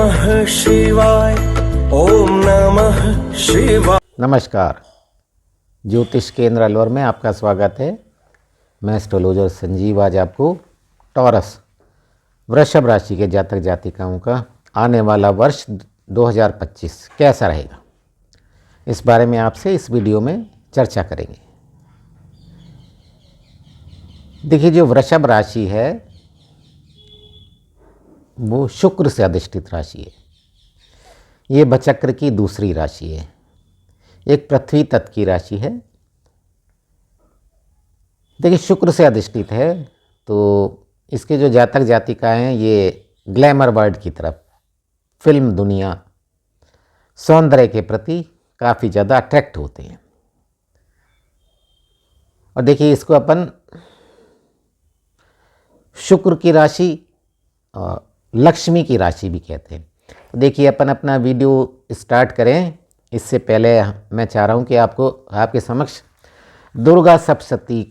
नमः शिवाय। ओम नमः शिवाय। नमस्कार, ज्योतिष केंद्र अलवर में आपका स्वागत है। मैं एस्ट्रोलॉजर संजीव आज आपको टॉरस वृषभ राशि के जातक जातिकाओं का आने वाला वर्ष 2025 कैसा रहेगा, इस बारे में आपसे इस वीडियो में चर्चा करेंगे। देखिए, जो वृषभ राशि है वो शुक्र से अधिष्ठित राशि है। ये बचक्र की दूसरी राशि है, एक पृथ्वी तत्व की राशि है। देखिए, शुक्र से अधिष्ठित है तो इसके जो जातक जातिकाएं हैं ये ग्लैमर वर्ल्ड की तरफ, फिल्म दुनिया, सौंदर्य के प्रति काफ़ी ज़्यादा अट्रैक्ट होते हैं। और देखिए, इसको अपन शुक्र की राशि और लक्ष्मी की राशि भी कहते हैं। तो देखिए, अपन अपना वीडियो स्टार्ट करें इससे पहले मैं चाह रहा हूँ कि आपके समक्ष दुर्गा सप्तशती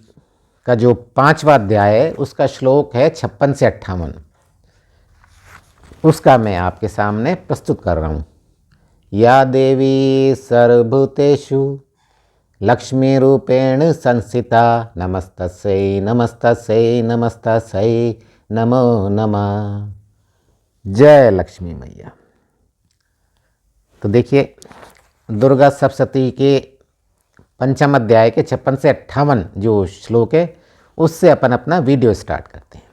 का जो 5वां अध्याय है उसका श्लोक है 56 से 58, उसका मैं आपके सामने प्रस्तुत कर रहा हूँ। या देवी सर्वभूतेषु लक्ष्मी रूपेण संस्थिता नमस्तस्यै नमस्तस्यै नमस्तस्यै नमो नमः। जय लक्ष्मी मैया। तो देखिए, दुर्गा सप्तशती के 5वें अध्याय के 56 से 58 जो श्लोक है उससे अपन अपना वीडियो स्टार्ट करते हैं।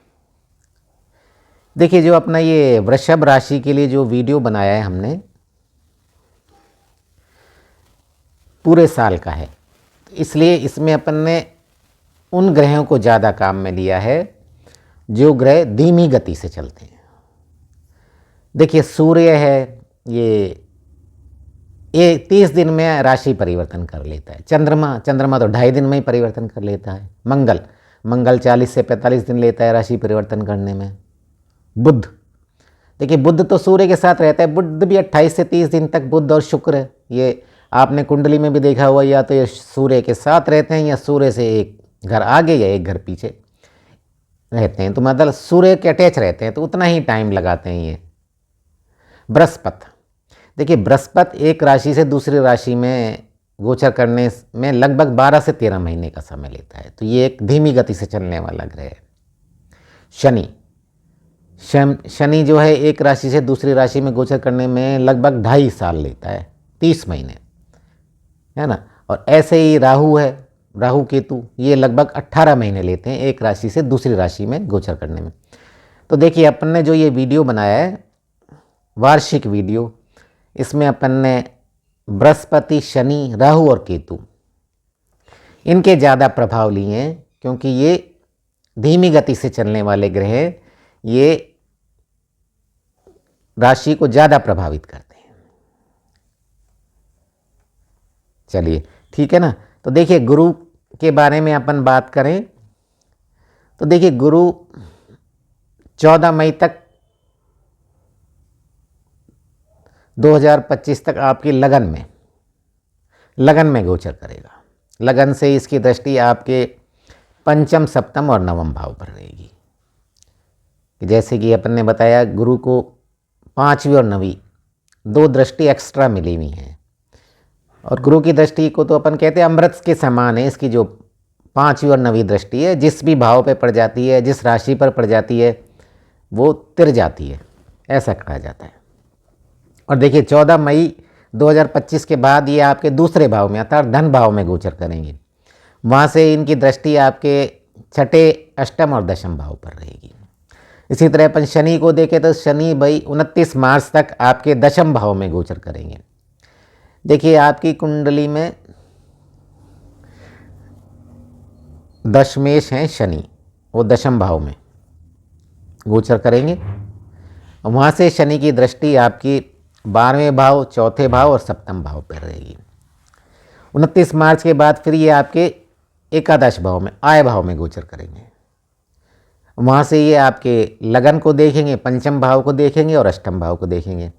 देखिए, जो अपना ये वृषभ राशि के लिए जो वीडियो बनाया है हमने, पूरे साल का है, इसलिए इसमें अपन ने उन ग्रहों को ज़्यादा काम में लिया है जो ग्रह धीमी गति से चलते हैं। देखिए, सूर्य है ये 30 दिन में राशि परिवर्तन कर लेता है। चंद्रमा तो 2.5 दिन में ही परिवर्तन कर लेता है। मंगल 40 से 45 दिन लेता है राशि परिवर्तन करने में। बुध, देखिए बुध तो सूर्य के साथ रहता है, बुध भी 28 से 30 दिन तक बुध और शुक्र, ये आपने कुंडली में भी देखा हुआ, या तो ये सूर्य के साथ रहते हैं या सूर्य से एक घर आगे या एक घर पीछे रहते हैं, तो मतलब सूर्य के अटैच रहते हैं, तो उतना ही टाइम लगाते हैं ये। बृहस्पति, देखिए बृहस्पति एक राशि से दूसरी राशि में गोचर करने में लगभग 12 से 13 महीने का समय लेता है, तो ये एक धीमी गति से चलने वाला ग्रह है। शनि जो है एक राशि से दूसरी राशि में गोचर करने में लगभग 2.5 साल लेता है, 30 महीने, है ना। और ऐसे ही राहु है, राहु केतु, ये लगभग 18 महीने लेते हैं एक राशि से दूसरी राशि में गोचर करने में। तो देखिए, अपन ने जो ये वीडियो बनाया है वार्षिक वीडियो, इसमें अपन ने बृहस्पति, शनि, राहु और केतु इनके ज़्यादा प्रभाव लिए हैं, क्योंकि ये धीमी गति से चलने वाले ग्रह ये राशि को ज़्यादा प्रभावित करते हैं। चलिए ठीक है ना। तो देखिए, गुरु के बारे में अपन बात करें तो देखिए, गुरु 14 मई तक 2025 तक आपकी लगन में गोचर करेगा। लगन से इसकी दृष्टि आपके 5म, 7म और 9म भाव पर रहेगी। जैसे कि अपन ने बताया, गुरु को 5वीं और 9वीं 2 दृष्टि एक्स्ट्रा मिली हुई हैं, और गुरु की दृष्टि को तो अपन कहते हैं अमृत के समान है। इसकी जो 5वीं और 9वीं दृष्टि है, जिस भी भाव पे पड़ जाती है, जिस राशि पर पड़ जाती है, वो तिर जाती है, ऐसा कहा जाता है। और देखिए, 14 मई 2025 के बाद ये आपके दूसरे भाव में अर्थात धन भाव में गोचर करेंगे। वहाँ से इनकी दृष्टि आपके 6, 8म और 10म भाव पर रहेगी। इसी तरह अपन शनि को देखें तो शनि भाई 29 मार्च तक आपके 10म भाव में गोचर करेंगे। देखिए, आपकी कुंडली में दशमेश हैं शनि, वो 10म भाव में गोचर करेंगे। वहाँ से शनि की दृष्टि आपकी 12वें भाव, 4थे भाव और 7म भाव पर रहेगी। 29 मार्च के बाद फिर ये आपके एकादश भाव में, आय भाव में गोचर करेंगे। वहाँ से ये आपके लगन को देखेंगे, 5म भाव को देखेंगे और 8म भाव को देखेंगे।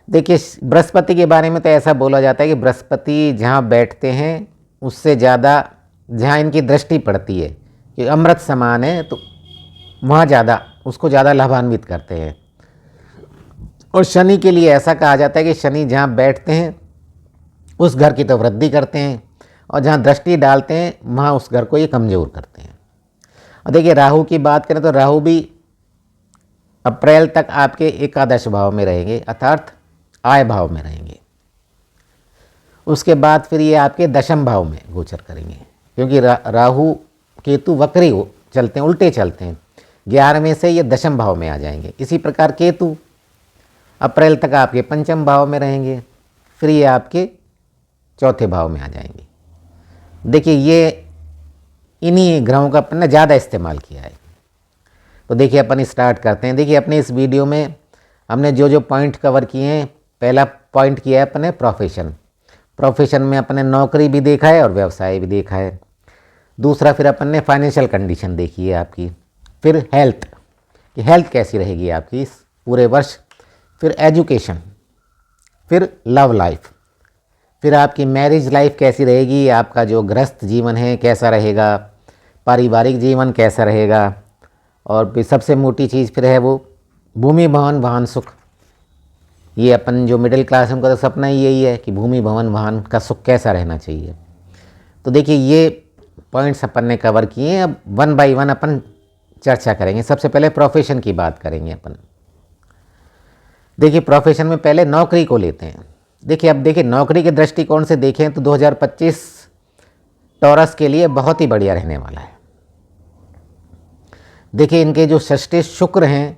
देखिए, बृहस्पति के बारे में तो ऐसा बोला जाता है कि बृहस्पति जहाँ बैठते हैं उससे ज़्यादा जहाँ इनकी दृष्टि पड़ती है कि अमृत समान है, तो वहाँ ज़्यादा उसको ज़्यादा लाभान्वित करते हैं। और शनि के लिए ऐसा कहा जाता है कि शनि जहाँ बैठते हैं उस घर की तो वृद्धि करते हैं, और जहाँ दृष्टि डालते हैं वहाँ उस घर को ये कमज़ोर करते हैं। और देखिए राहु की बात करें तो राहु भी अप्रैल तक आपके एकादश भाव में रहेंगे, अर्थात आय भाव में रहेंगे। उसके बाद फिर ये आपके दशम भाव में गोचर करेंगे, क्योंकि राहु केतु वक्री चलते हैं, उल्टे चलते हैं। 11वें से ये दशम भाव में आ जाएंगे। इसी प्रकार केतु अप्रैल तक आपके पंचम भाव में रहेंगे, फिर ये आपके चौथे भाव में आ जाएंगे। देखिए ये इन्हीं ग्रहों का अपन ने ज़्यादा इस्तेमाल किया है। तो देखिए अपन स्टार्ट करते हैं। देखिए अपने इस वीडियो में हमने जो जो पॉइंट कवर किए हैं, पहला पॉइंट किया है अपने प्रोफेशन में अपने नौकरी भी देखा है और व्यवसाय भी देखा है। दूसरा फिर अपन ने फाइनेंशियल कंडीशन देखी है आपकी, फिर हेल्थ कि हेल्थ कैसी रहेगी आपकी इस पूरे वर्ष, फिर एजुकेशन, फिर लव लाइफ, फिर आपकी मैरिज लाइफ कैसी रहेगी, आपका जो गृहस्थ जीवन है कैसा रहेगा, पारिवारिक जीवन कैसा रहेगा, और फिर सबसे मोटी चीज़ फिर है वो भूमि भवन वाहन सुख। ये अपन जो मिडिल क्लास है उनका तो सपना ही यही है कि भूमि भवन वाहन का सुख कैसा रहना चाहिए। तो देखिए ये पॉइंट्स अपन ने कवर किए हैं। अब 1 बाय 1 अपन चर्चा करेंगे। सबसे पहले प्रोफेशन की बात करेंगे अपन। देखिए प्रोफेशन में पहले नौकरी को लेते हैं। देखिए अब देखिए नौकरी के दृष्टिकोण से देखें तो 2025 टॉरस के लिए बहुत ही बढ़िया रहने वाला है। देखिए इनके जो षष्ठी शुक्र हैं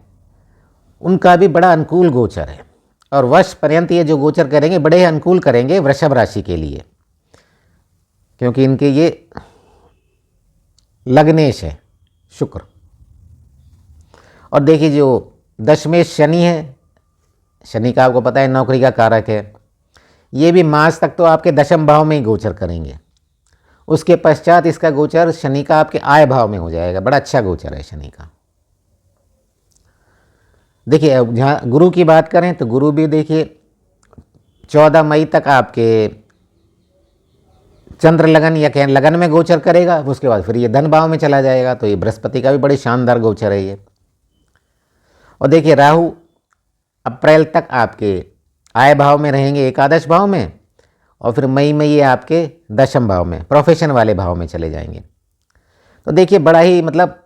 उनका भी बड़ा अनुकूल गोचर है, और वर्ष पर्यंत ये जो गोचर करेंगे बड़े ही अनुकूल करेंगे वृषभ राशि के लिए, क्योंकि इनके ये लग्नेश है शुक्र। और देखिए जो दशमेश शनि है, शनि का आपको पता है नौकरी का कारक है, ये भी मार्च तक तो आपके दशम भाव में ही गोचर करेंगे। उसके पश्चात इसका गोचर शनि का आपके आय भाव में हो जाएगा। बड़ा अच्छा गोचर है शनि का। देखिए अब जहाँ गुरु की बात करें तो गुरु भी देखिए 14 मई तक आपके चंद्र लगन या कहें लगन में गोचर करेगा। उसके बाद फिर ये धन भाव में चला जाएगा। तो ये बृहस्पति का भी बड़ी शानदार गोचर है ये। और देखिए राहु अप्रैल तक आपके आय भाव में रहेंगे, एकादश भाव में, और फिर मई में ये आपके दशम भाव में प्रोफेशन वाले भाव में चले जाएंगे। तो देखिए बड़ा ही मतलब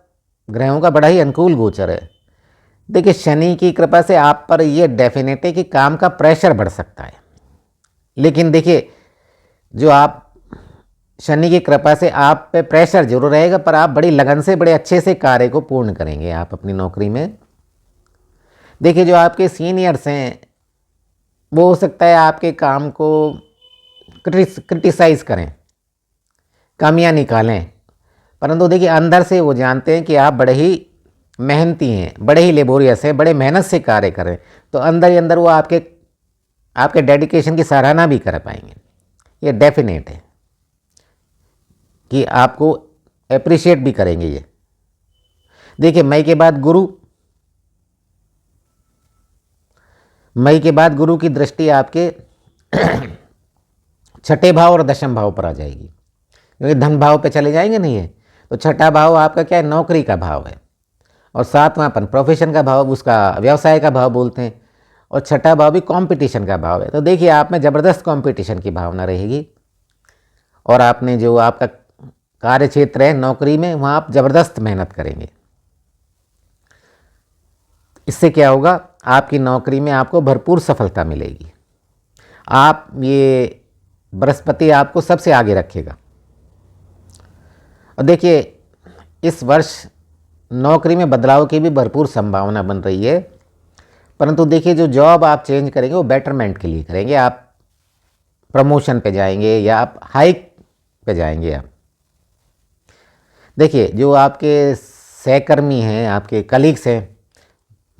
ग्रहों का बड़ा ही अनुकूल गोचर है। देखिए शनि की कृपा से आप पर ये डेफिनेट है कि काम का प्रेशर बढ़ सकता है, लेकिन देखिए जो आप शनि की कृपा से आप पे प्रेशर जरूर रहेगा, पर आप बड़ी लगन से बड़े अच्छे से कार्य को पूर्ण करेंगे आप अपनी नौकरी में। देखिए जो आपके सीनियर्स हैं वो हो सकता है आपके काम को क्रिटिसाइज़ करें, कमियां निकालें, परंतु देखिए अंदर से वो जानते हैं कि आप बड़े ही मेहनती हैं, बड़े ही लेबोरियस हैं, बड़े मेहनत से कार्य करें। तो अंदर ही अंदर वो आपके डेडिकेशन की सराहना भी कर पाएंगे। ये डेफिनेट है कि आपको अप्रिशिएट भी करेंगे ये। देखिए मई के बाद गुरु की दृष्टि आपके छठे भाव और दशम भाव पर आ जाएगी, क्योंकि धन भाव पे चले जाएंगे नहीं है। तो छठा भाव आपका क्या है, नौकरी का भाव है, और सातवां अपन प्रोफेशन का भाव, उसका व्यवसाय का भाव बोलते हैं, और छठा भाव भी कंपटीशन का भाव है। तो देखिए आप में ज़बरदस्त कंपटीशन की भावना रहेगी, और आपने जो आपका कार्य क्षेत्र है नौकरी में वहाँ आप ज़बरदस्त मेहनत करेंगे। इससे क्या होगा, आपकी नौकरी में आपको भरपूर सफलता मिलेगी। आप ये बृहस्पति आपको सबसे आगे रखेगा। और देखिए इस वर्ष नौकरी में बदलाव की भी भरपूर संभावना बन रही है, परंतु देखिए जो जॉब आप चेंज करेंगे वो बेटरमेंट के लिए करेंगे। आप प्रमोशन पे जाएंगे या आप हाइक पे जाएंगे। आप देखिए जो आपके सहकर्मी हैं, आपके कलीग्स हैं,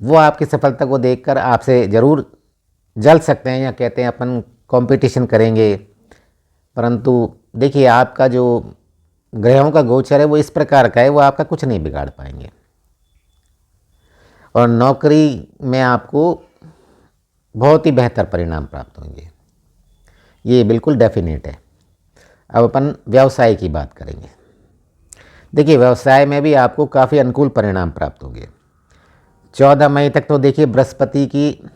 वो आपकी सफलता को देखकर आपसे ज़रूर जल सकते हैं या कहते हैं अपन कंपटीशन करेंगे, परंतु देखिए आपका जो ग्रहों का गोचर है वो इस प्रकार का है, वो आपका कुछ नहीं बिगाड़ पाएंगे, और नौकरी में आपको बहुत ही बेहतर परिणाम प्राप्त होंगे। ये बिल्कुल डेफिनेट है। अब अपन व्यवसाय की बात करेंगे। देखिए व्यवसाय में भी आपको काफ़ी अनुकूल परिणाम प्राप्त होंगे। 14 मई तक तो देखिए बृहस्पति की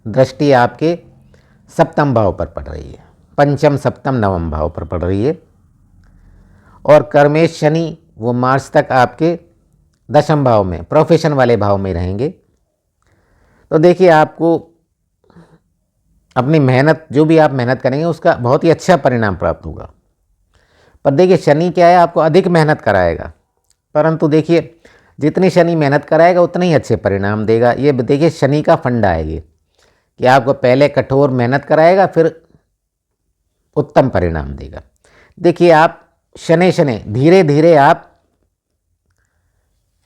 दृष्टि आपके सप्तम भाव पर पड़ रही है, पंचम सप्तम नवम भाव पर पड़ रही है। और कर्मेश शनि वो मार्च तक आपके दशम भाव में, प्रोफेशन वाले भाव में रहेंगे। तो देखिए आपको अपनी मेहनत, जो भी आप मेहनत करेंगे उसका बहुत ही अच्छा परिणाम प्राप्त होगा। पर देखिए शनि क्या है, आपको अधिक मेहनत कराएगा, परंतु देखिए जितनी शनि मेहनत कराएगा उतने ही अच्छे परिणाम देगा। ये देखिए शनि का फंडा है ये, कि आपको पहले कठोर मेहनत कराएगा फिर उत्तम परिणाम देगा। देखिए आप शनि शनि धीरे धीरे आप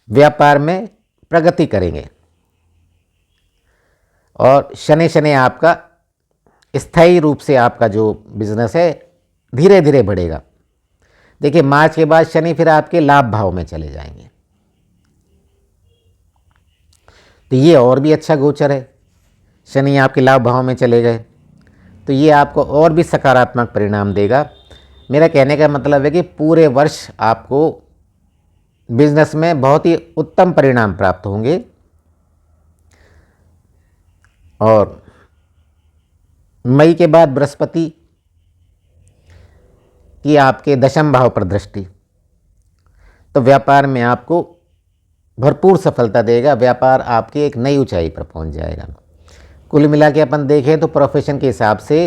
व्यापार में प्रगति करेंगे और शनि शनि आपका स्थायी रूप से आपका जो बिजनेस है धीरे धीरे बढ़ेगा। देखिए मार्च के बाद शनि फिर आपके लाभ भाव में चले जाएंगे, तो ये और भी अच्छा गोचर है। शनि आपके लाभ भाव में चले गए तो ये आपको और भी सकारात्मक परिणाम देगा। मेरा कहने का मतलब है कि पूरे वर्ष आपको बिजनेस में बहुत ही उत्तम परिणाम प्राप्त होंगे। और मई के बाद बृहस्पति की आपके दशम भाव पर दृष्टि, तो व्यापार में आपको भरपूर सफलता देगा। व्यापार आपकी एक नई ऊंचाई पर पहुंच जाएगा। कुल मिला के अपन देखें तो प्रोफेशन के हिसाब से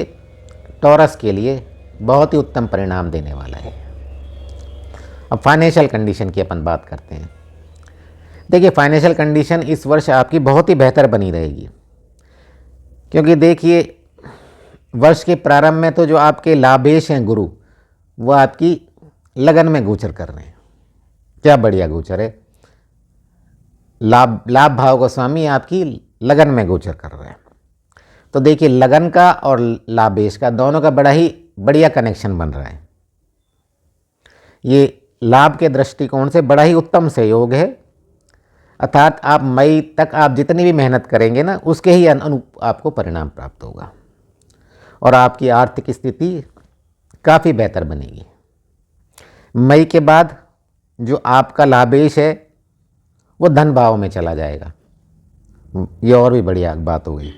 टॉरस के लिए बहुत ही उत्तम परिणाम देने वाला है। अब फाइनेंशियल कंडीशन की अपन बात करते हैं। देखिए फाइनेंशियल कंडीशन इस वर्ष आपकी बहुत ही बेहतर बनी रहेगी, क्योंकि देखिए वर्ष के प्रारंभ में तो जो आपके लाभेश हैं गुरु, वो आपकी लगन में गोचर कर रहे हैं। क्या बढ़िया गोचर है, लाभ भाव का स्वामी आपकी लगन में गोचर कर रहे हैं। तो देखिए लगन का और लाभेश का दोनों का बड़ा ही बढ़िया कनेक्शन बन रहा है। ये लाभ के दृष्टिकोण से बड़ा ही उत्तम सहयोग है। अर्थात आप मई तक आप जितनी भी मेहनत करेंगे ना, उसके ही अनुरूप आपको परिणाम प्राप्त होगा और आपकी आर्थिक स्थिति काफ़ी बेहतर बनेगी। मई के बाद जो आपका लाभेश है वो धन भाव में चला जाएगा। ये और भी बढ़िया बात हो गई,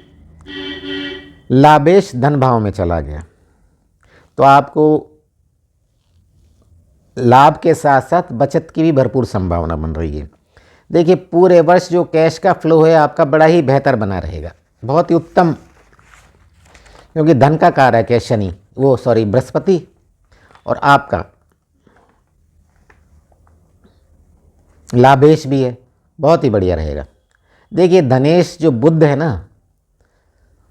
लाभेश धन भाव में चला गया तो आपको लाभ के साथ साथ बचत की भी भरपूर संभावना बन रही है। देखिए पूरे वर्ष जो कैश का फ्लो है आपका बड़ा ही बेहतर बना रहेगा, बहुत ही उत्तम, क्योंकि धन का कारक है शनि, वो सॉरी बृहस्पति, और आपका लाभेश भी है, बहुत ही बढ़िया रहेगा। देखिए धनेश जो बुध है ना,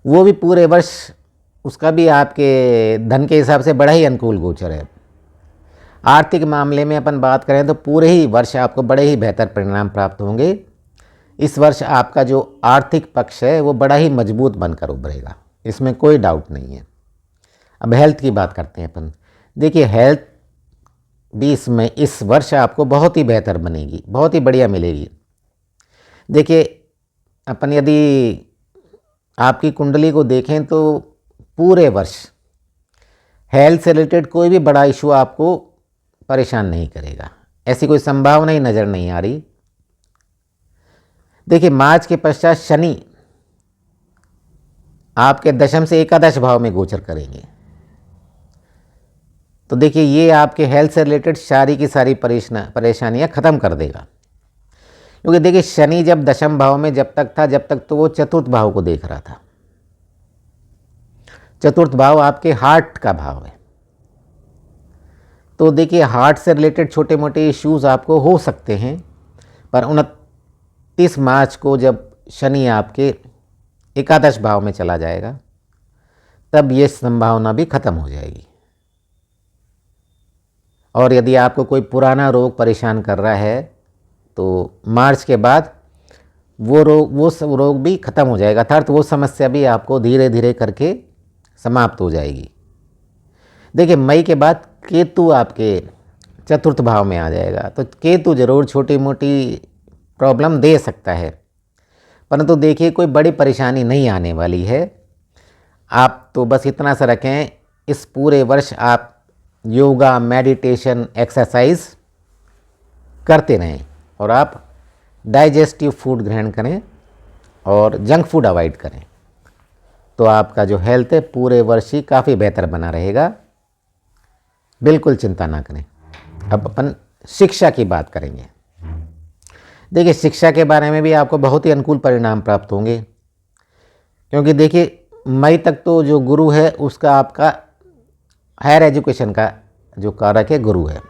वो भी पूरे वर्ष उसका भी आपके धन के हिसाब से बड़ा ही अनुकूल गोचर है। आर्थिक मामले में अपन बात करें तो पूरे ही वर्ष आपको बड़े ही बेहतर परिणाम प्राप्त होंगे। इस वर्ष आपका जो आर्थिक पक्ष है वो बड़ा ही मजबूत बनकर उभरेगा, इसमें कोई डाउट नहीं है। अब हेल्थ की बात करते हैं अपन। देखिए हेल्थ भी इसमें इस वर्ष आपको बहुत ही बेहतर बनेगी, बहुत ही बढ़िया मिलेगी। देखिए अपन यदि आपकी कुंडली को देखें तो पूरे वर्ष हेल्थ से रिलेटेड कोई भी बड़ा इशू आपको परेशान नहीं करेगा, ऐसी कोई संभावना ही नज़र नहीं आ रही। देखिए मार्च के पश्चात शनि आपके दशम से एकादश भाव में गोचर करेंगे, तो देखिए ये आपके हेल्थ से रिलेटेड सारी की सारी परेशानियां ख़त्म कर देगा। क्योंकि देखिए शनि जब दशम भाव में जब तक तो वो चतुर्थ भाव को देख रहा था। चतुर्थ भाव आपके हार्ट का भाव है, तो देखिए हार्ट से रिलेटेड छोटे मोटे इश्यूज आपको हो सकते हैं, पर 29 मार्च को जब शनि आपके एकादश भाव में चला जाएगा तब ये संभावना भी खत्म हो जाएगी। और यदि आपको कोई पुराना रोग परेशान कर रहा है तो मार्च के बाद वो रोग भी खत्म हो जाएगा, अर्थात वो समस्या भी आपको धीरे धीरे करके समाप्त हो जाएगी। देखिए मई के बाद केतु आपके चतुर्थ भाव में आ जाएगा, तो केतु जरूर छोटी मोटी प्रॉब्लम दे सकता है, परंतु देखिए कोई बड़ी परेशानी नहीं आने वाली है। आप तो बस इतना सा रखें, इस पूरे वर्ष आप योगा, मेडिटेशन, एक्सरसाइज करते रहें और आप डाइजेस्टिव फूड ग्रहण करें और जंक फूड अवॉइड करें। तो आपका जो हेल्थ है पूरे वर्ष ही काफ़ी बेहतर बना रहेगा, बिल्कुल चिंता ना करें। अब अपन शिक्षा की बात करेंगे। देखिए शिक्षा के बारे में भी आपको बहुत ही अनुकूल परिणाम प्राप्त होंगे, क्योंकि देखिए मई तक तो जो गुरु है उसका आपका हायर एजुकेशन का जो कारक है गुरु है,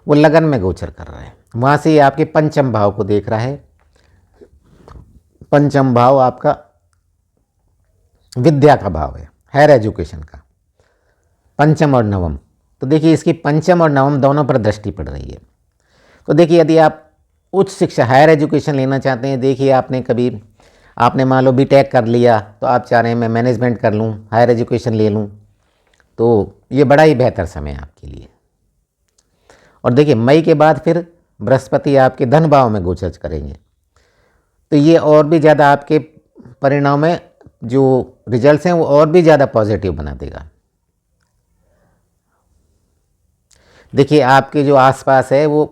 वो लगन में गोचर कर रहा है। वहाँ से ये आपके पंचम भाव को देख रहा है। पंचम भाव आपका विद्या का भाव है, हायर एजुकेशन का, पंचम और नवम। तो देखिए इसकी पंचम और नवम दोनों पर दृष्टि पड़ रही है। तो देखिए यदि आप उच्च शिक्षा हायर एजुकेशन लेना चाहते हैं, देखिए आपने मान लो बीटेक कर लिया, तो आप चाह रहे हैं मैं मैनेजमेंट कर लूँ, हायर एजुकेशन ले लूँ, तो ये बड़ा ही बेहतर समय है आपके लिए। और देखिए मई के बाद फिर बृहस्पति आपके धन भाव में गोचर करेंगे, तो ये और भी ज़्यादा आपके परिणाम में जो रिजल्ट्स हैं वो और भी ज़्यादा पॉजिटिव बना देगा। देखिए आपके जो आसपास है वो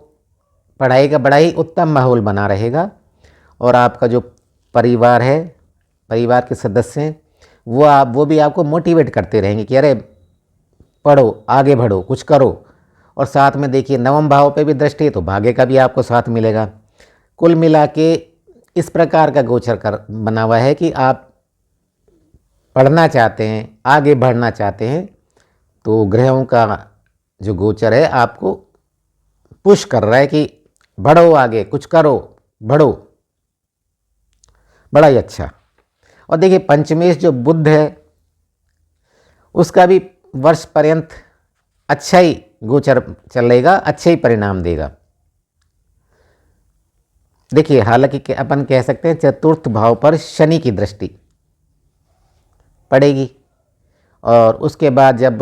पढ़ाई का बड़ा ही उत्तम माहौल बना रहेगा, और आपका जो परिवार है, परिवार के सदस्य हैं, वो भी आपको मोटिवेट करते रहेंगे कि अरे पढ़ो, आगे बढ़ो, कुछ करो। और साथ में देखिए नवम भाव पे भी दृष्टि है, तो भाग्य का भी आपको साथ मिलेगा। कुल मिला के इस प्रकार का गोचर कर बना हुआ है कि आप पढ़ना चाहते हैं, आगे बढ़ना चाहते हैं, तो ग्रहों का जो गोचर है आपको पुश कर रहा है कि बढ़ो आगे, कुछ करो, बढ़ो, बड़ा ही अच्छा। और देखिए पंचमेश जो बुध है उसका भी वर्ष पर्यंत अच्छा ही गोचर चलेगा, अच्छे ही परिणाम देगा। देखिए हालांकि अपन कह सकते हैं चतुर्थ भाव पर शनि की दृष्टि पड़ेगी, और उसके बाद जब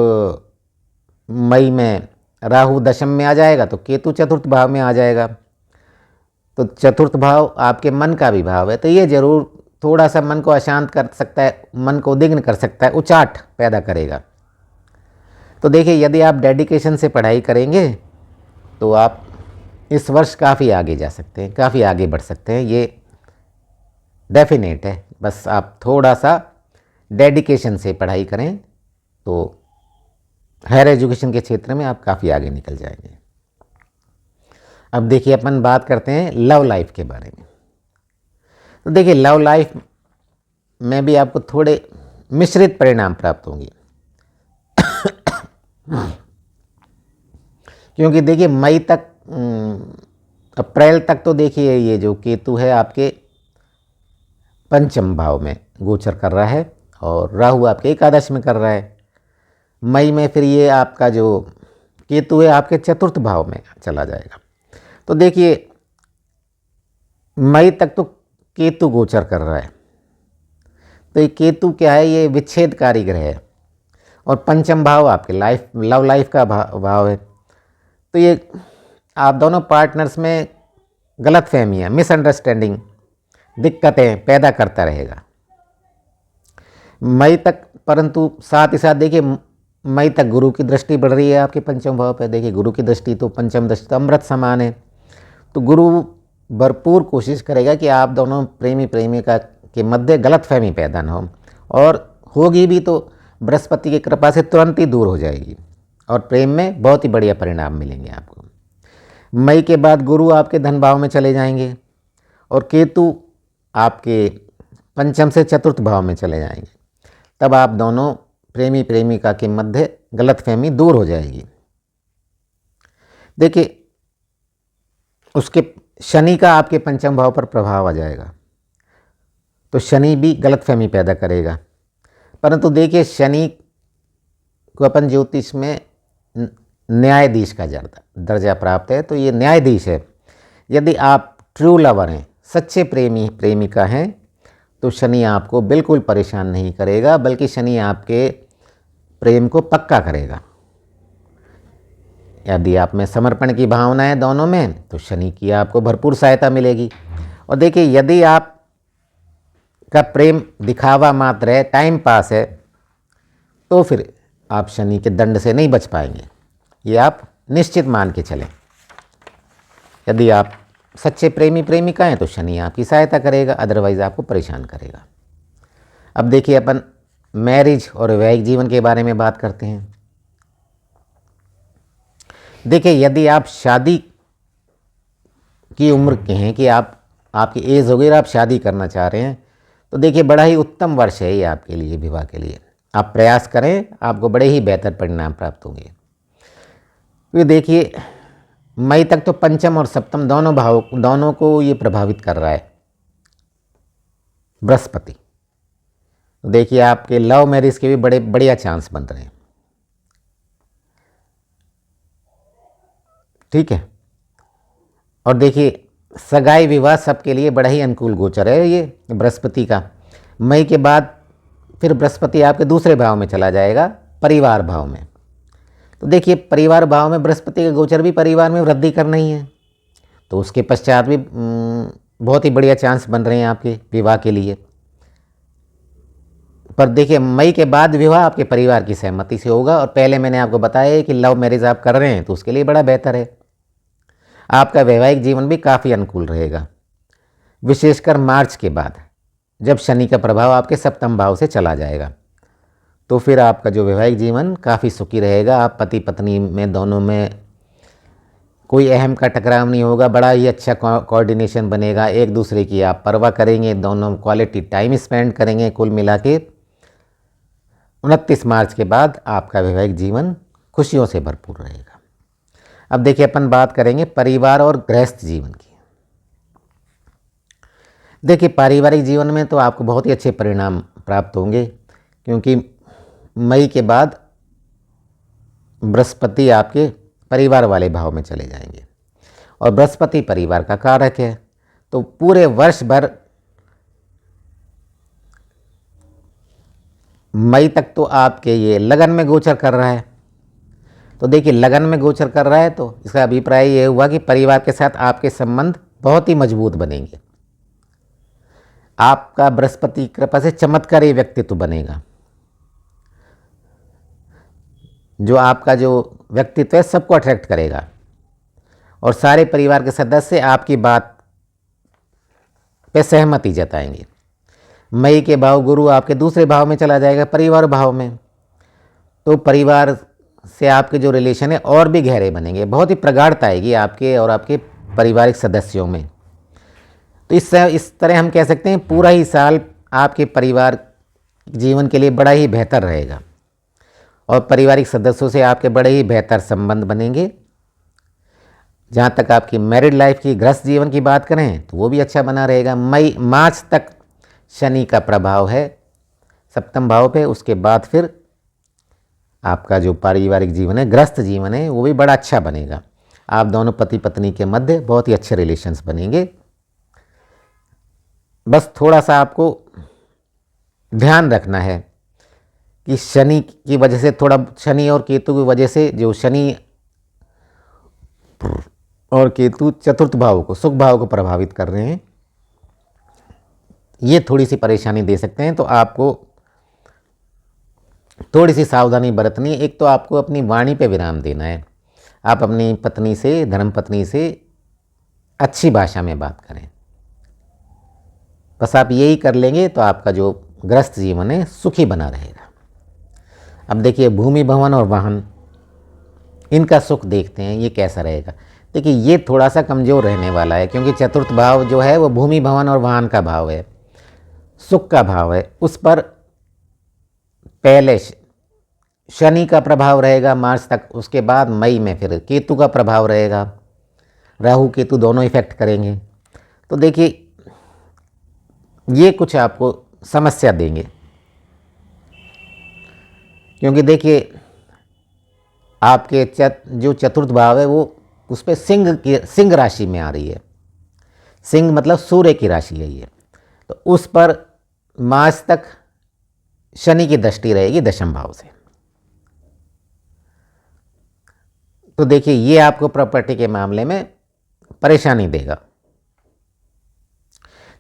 मई में राहु दशम में आ जाएगा तो केतु चतुर्थ भाव में आ जाएगा। तो चतुर्थ भाव आपके मन का भी भाव है, तो ये जरूर थोड़ा सा मन को अशांत कर सकता है, मन को उद्विग्न कर सकता है, उचाट पैदा करेगा। तो देखिए यदि आप डेडिकेशन से पढ़ाई करेंगे तो आप इस वर्ष काफ़ी आगे जा सकते हैं, काफ़ी आगे बढ़ सकते हैं, ये डेफिनेट है। बस आप थोड़ा सा डेडिकेशन से पढ़ाई करें तो हायर एजुकेशन के क्षेत्र में आप काफ़ी आगे निकल जाएंगे। अब देखिए अपन बात करते हैं लव लाइफ के बारे में। तो देखिए लव लाइफ में भी आपको थोड़े मिश्रित परिणाम प्राप्त होंगे, क्योंकि देखिए मई तक, अप्रैल तक तो देखिए ये जो केतु है आपके पंचम भाव में गोचर कर रहा है, और राहु आपके एकादश में कर रहा है। मई में फिर ये आपका जो केतु है आपके चतुर्थ भाव में चला जाएगा। तो देखिए मई तक तो केतु गोचर कर रहा है, तो ये केतु क्या है, ये विच्छेदकारी ग्रह है, और पंचम भाव आपके लव लाइफ का भाव है। तो ये आप दोनों पार्टनर्स में गलतफहमियाँ, मिसअंडरस्टैंडिंग, दिक्कतें पैदा करता रहेगा मई तक। परंतु साथ ही साथ देखिए मई तक गुरु की दृष्टि बढ़ रही है आपके पंचम भाव पर। देखिए गुरु की दृष्टि तो पंचम दृष्टि तो अमृत समान है, तो गुरु भरपूर कोशिश करेगा कि आप दोनों प्रेमी प्रेमिका के मध्य गलतफहमी पैदा न हो, और होगी भी तो बृहस्पति की कृपा से तुरंत ही दूर हो जाएगी, और प्रेम में बहुत ही बढ़िया परिणाम मिलेंगे आपको। मई के बाद गुरु आपके धन भाव में चले जाएंगे, और केतु आपके पंचम से चतुर्थ भाव में चले जाएंगे। तब आप दोनों प्रेमी प्रेमिका के मध्य गलतफहमी दूर हो जाएगी। देखिए उसके शनि का आपके पंचम भाव पर प्रभाव आ जाएगा, तो शनि भी गलतफहमी पैदा करेगा। परंतु देखिए शनि को अपन ज्योतिष में न्यायाधीश का दर्जा प्राप्त है, तो ये न्यायाधीश है। यदि आप ट्रू लवर हैं, सच्चे प्रेमी प्रेमिका हैं, तो शनि आपको बिल्कुल परेशान नहीं करेगा, बल्कि शनि आपके प्रेम को पक्का करेगा। यदि आप में समर्पण की भावना है दोनों में, तो शनि की आपको भरपूर सहायता मिलेगी। और देखिए यदि आप का प्रेम दिखावा मात्र है, टाइम पास है, तो फिर आप शनि के दंड से नहीं बच पाएंगे, ये आप निश्चित मान के चलें। यदि आप सच्चे प्रेमी प्रेमिका हैं तो शनि आपकी सहायता करेगा, अदरवाइज़ आपको परेशान करेगा। अब देखिए अपन मैरिज और वैवाहिक जीवन के बारे में बात करते हैं। देखिए, यदि आप शादी की उम्र के हैं कि आपकी एज हो गई और आप शादी करना चाह रहे हैं, तो देखिए बड़ा ही उत्तम वर्ष है ये आपके लिए, विवाह के लिए। आप प्रयास करें, आपको बड़े ही बेहतर परिणाम प्राप्त होंगे। तो देखिए, मई तक तो पंचम और सप्तम दोनों को ये प्रभावित कर रहा है बृहस्पति। तो देखिए, आपके लव मैरिज के भी बड़े बढ़िया चांस बन रहे हैं। ठीक है। और देखिए, सगाई विवाह सबके लिए बड़ा ही अनुकूल गोचर है ये बृहस्पति का। मई के बाद फिर बृहस्पति आपके दूसरे भाव में चला जाएगा, परिवार भाव में। तो देखिए, परिवार भाव में बृहस्पति का गोचर भी परिवार में वृद्धि करना ही है, तो उसके पश्चात भी बहुत ही बढ़िया चांस बन रहे हैं आपके विवाह के लिए। पर देखिए, मई के बाद विवाह आपके परिवार की सहमति से होगा। और पहले मैंने आपको बताया है कि लव मैरिज आप कर रहे हैं तो उसके लिए बड़ा बेहतर है। आपका वैवाहिक जीवन भी काफ़ी अनुकूल रहेगा, विशेषकर मार्च के बाद जब शनि का प्रभाव आपके सप्तम भाव से चला जाएगा। तो फिर आपका जो वैवाहिक जीवन काफ़ी सुखी रहेगा। आप पति पत्नी में दोनों में कोई अहम का टकराव नहीं होगा, बड़ा ही अच्छा कोऑर्डिनेशन बनेगा, एक दूसरे की आप परवाह करेंगे, दोनों क्वालिटी टाइम स्पेंड करेंगे। कुल मिला के 29 मार्च के बाद आपका वैवाहिक जीवन खुशियों से भरपूर रहेगा। अब देखिए, अपन बात करेंगे परिवार और गृहस्थ जीवन की। देखिए, पारिवारिक जीवन में तो आपको बहुत ही अच्छे परिणाम प्राप्त होंगे, क्योंकि मई के बाद बृहस्पति आपके परिवार वाले भाव में चले जाएंगे और बृहस्पति परिवार का कारक है। तो पूरे वर्ष भर मई तक तो आपके ये लगन में गोचर कर रहा है। तो देखिए, लगन में गोचर कर रहा है तो इसका अभिप्राय ये हुआ कि परिवार के साथ आपके संबंध बहुत ही मजबूत बनेंगे। आपका बृहस्पति की कृपा से चमत्कारी व्यक्तित्व बनेगा। जो आपका जो व्यक्तित्व है सबको अट्रैक्ट करेगा और सारे परिवार के सदस्य आपकी बात पे सहमति जताएंगे। मई के भाव गुरु आपके दूसरे भाव में चला जाएगा, परिवार भाव में। तो परिवार से आपके जो रिलेशन है और भी गहरे बनेंगे, बहुत ही प्रगाढ़ता आएगी आपके और आपके पारिवारिक सदस्यों में। तो इस तरह हम कह सकते हैं पूरा ही साल आपके परिवार जीवन के लिए बड़ा ही बेहतर रहेगा और पारिवारिक सदस्यों से आपके बड़े ही बेहतर संबंध बनेंगे। जहाँ तक आपकी मैरिड लाइफ की, गृहस्थ जीवन की बात करें तो वो भी अच्छा बना रहेगा। मार्च तक शनि का प्रभाव है सप्तम भाव पे, उसके बाद फिर आपका जो पारिवारिक जीवन है, गृहस्थ जीवन है, वो भी बड़ा अच्छा बनेगा। आप दोनों पति पत्नी के मध्य बहुत ही अच्छे रिलेशंस बनेंगे। बस थोड़ा सा आपको ध्यान रखना है कि शनि की वजह से, थोड़ा शनि और केतु की वजह से, जो शनि और केतु चतुर्थ भाव को, सुख भाव को प्रभावित कर रहे हैं, ये थोड़ी सी परेशानी दे सकते हैं। तो आपको थोड़ी सी सावधानी बरतनी है। एक तो आपको अपनी वाणी पे विराम देना है। आप अपनी पत्नी से, धर्मपत्नी से अच्छी भाषा में बात करें। बस आप यही कर लेंगे तो आपका जो गृहस्थ जीवन है सुखी बना रहेगा। अब देखिए, भूमि भवन और वाहन, इनका सुख देखते हैं ये कैसा रहेगा। देखिए, ये थोड़ा सा कमज़ोर रहने वाला है, क्योंकि चतुर्थ भाव जो है वो भूमि भवन और वाहन का भाव है, सुख का भाव है। उस पर पहले शनि का प्रभाव रहेगा मार्च तक, उसके बाद मई में फिर केतु का प्रभाव रहेगा। राहु केतु दोनों इफेक्ट करेंगे। तो देखिए, ये कुछ आपको समस्या देंगे, क्योंकि देखिए आपके जो चतुर्थ भाव है वो उस पर सिंह राशि में आ रही है। सिंह मतलब सूर्य की राशि है ये। तो उस पर मार्च तक शनि की दृष्टि रहेगी दशम भाव से। तो देखिए, ये आपको प्रॉपर्टी के मामले में परेशानी देगा।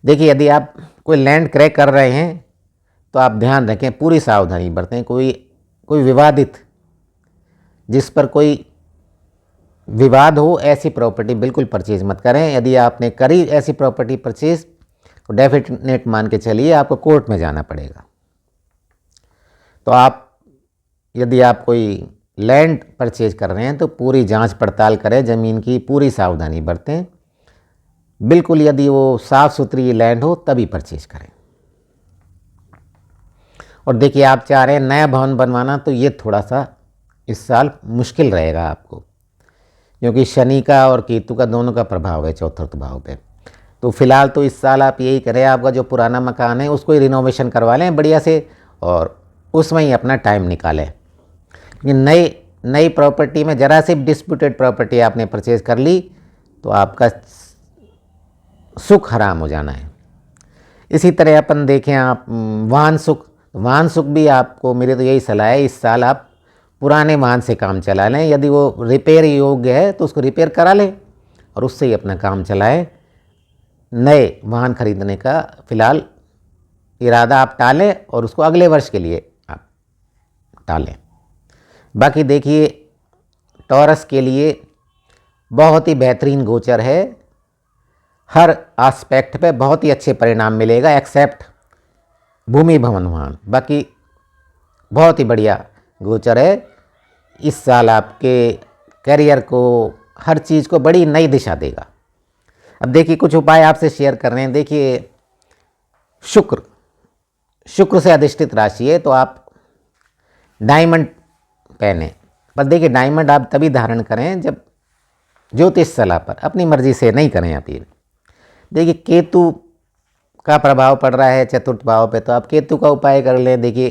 देखिए, यदि आप कोई लैंड क्रय कर रहे हैं तो आप ध्यान रखें, पूरी सावधानी बरतें। कोई विवादित, जिस पर कोई विवाद हो, ऐसी प्रॉपर्टी बिल्कुल परचेज मत करें। यदि आपने करी ऐसी प्रॉपर्टी परचेज तो डेफिनेट मान के चलिए आपको कोर्ट में जाना पड़ेगा। तो आप यदि आप कोई लैंड परचेज कर रहे हैं तो पूरी जांच पड़ताल करें, ज़मीन की पूरी सावधानी बरतें। बिल्कुल यदि वो साफ़ सुथरी लैंड हो तभी परचेज करें। और देखिए आप चाह रहे हैं नया भवन बनवाना, तो ये थोड़ा सा इस साल मुश्किल रहेगा आपको, क्योंकि शनि का और केतु का दोनों का प्रभाव है चौथे भाव पे। तो फिलहाल तो इस साल आप यही करें, आपका जो पुराना मकान है उसको ही रिनोवेशन करवा लें बढ़िया से, और उसमें ही अपना टाइम निकालें। क्योंकि नई प्रॉपर्टी में जरा सी डिस्प्यूटेड प्रॉपर्टी आपने परचेज कर ली तो आपका सुख हराम हो जाना है। इसी तरह अपन देखें आप वाहन सुख भी आपको मेरी तो यही सलाह है, इस साल आप पुराने वाहन से काम चला लें। यदि वो रिपेयर योग्य है तो उसको रिपेयर करा लें और उससे ही अपना काम चलाएं। नए वाहन खरीदने का फिलहाल इरादा आप टालें और उसको अगले वर्ष के लिए आप टालें। बाकी देखिए टॉरस के लिए बहुत ही बेहतरीन गोचर है, हर एस्पेक्ट पे बहुत ही अच्छे परिणाम मिलेगा एक्सेप्ट भूमि भवन वाहन, बाकी बहुत ही बढ़िया गोचर है। इस साल आपके करियर को, हर चीज़ को बड़ी नई दिशा देगा। अब देखिए कुछ उपाय आपसे शेयर कर रहे हैं। देखिए शुक्र से अधिष्ठित राशि है तो आप डायमंड पहने, पर देखिए डायमंड आप तभी धारण करें जब ज्योतिष सलाह पर, अपनी मर्जी से नहीं करें आप ये। देखिए केतु का प्रभाव पड़ रहा है चतुर्थ भाव पे, तो आप केतु का उपाय कर लें। देखिए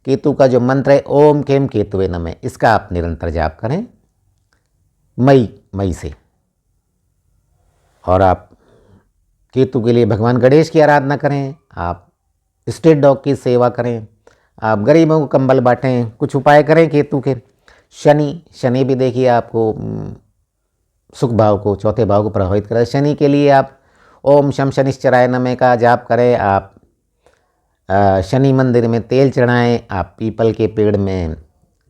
केतु का जो मंत्र है ओम केम केतुवे नमः, इसका आप निरंतर जाप करें मई से। और आप केतु के लिए भगवान गणेश की आराधना करें, आप स्ट्रीट डॉग की सेवा करें, आप गरीबों को कंबल बांटें, कुछ उपाय करें केतु के। शनि भी देखिए आपको सुख भाव को, चौथे भाव को प्रभावित करे। शनि के लिए आप ओम शम शनिश्चराय नमः का जाप करें, आप शनि मंदिर में तेल चढ़ाएं, आप पीपल के पेड़ में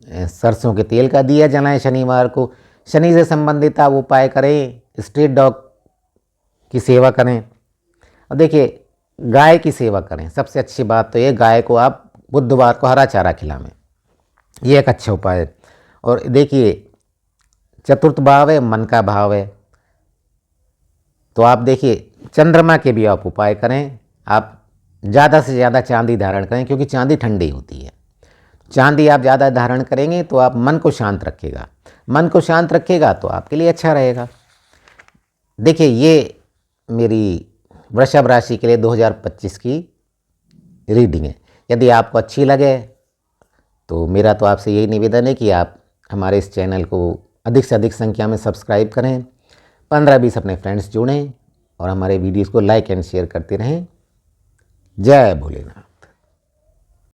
सरसों के तेल का दिया जलाएं शनिवार को। शनि से संबंधित आप उपाय करें, स्ट्रीट डॉग की सेवा करें। और देखिए गाय की सेवा करें, सबसे अच्छी बात तो ये गाय को आप बुधवार को हरा चारा खिलाएं, ये एक अच्छा उपाय है। और देखिए चतुर्थ भाव है, मन का भाव है, तो आप देखिए चंद्रमा के भी आप उपाय करें। आप ज़्यादा से ज़्यादा चांदी धारण करें, क्योंकि चांदी ठंडी होती है। चांदी आप ज़्यादा धारण करेंगे तो आप मन को शांत रखेगा, मन को शांत रखेगा तो आपके लिए अच्छा रहेगा। देखिए ये मेरी वृषभ राशि के लिए 2025 की रीडिंग है। यदि आपको अच्छी लगे तो मेरा तो आपसे यही निवेदन है कि आप हमारे इस चैनल को अधिक से अधिक संख्या में सब्सक्राइब करें, 15-20 अपने फ्रेंड्स जोड़ें और हमारे वीडियोज़ को लाइक एंड शेयर करते रहें। जय भोलेनाथ।